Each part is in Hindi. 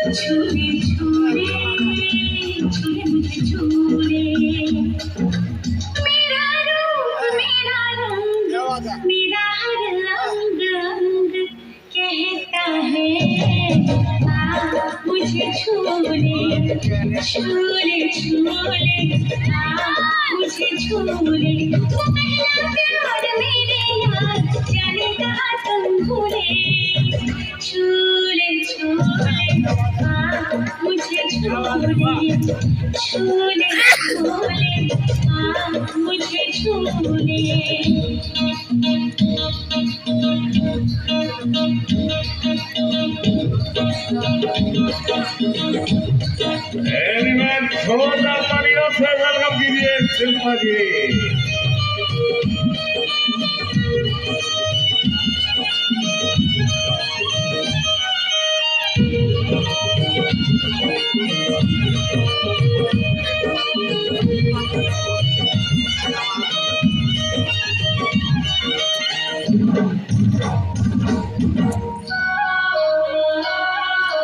छूले छूले छूले मुझे छूले मेरा रूप मेरा रंग मेरा हर अंग अंग कहता है मुझे छूले छूले छूले मुझे छूले वो पहला प्यार मेरे यार जाने कहाँ तुम भूले छूले छूले मुझे छूले छूले छूले मुझे छूले एनिमल जोरदार तालियों से वेलकम कीजिए शिल्पा जी।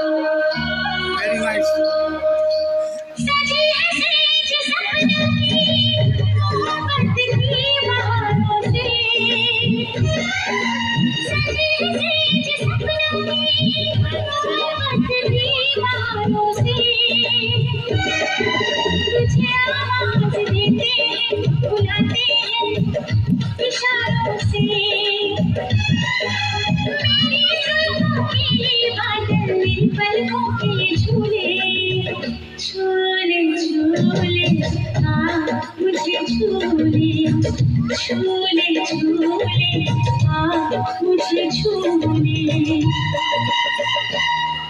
Very nice. सजी है सेज सपनों की बदली बहारों से सजी है सेज सपनों की बदली बहारों से तुझे आवाज देते हैं बुलाते हैं इशारों से मेरी जुल्फों के बादल मेरी पलकों के झूले छूले छूले मुझे छूले छूले छूले मुझे छूले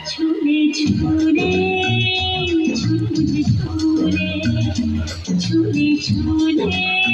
छूले छूले मुझे छूले छूले छूले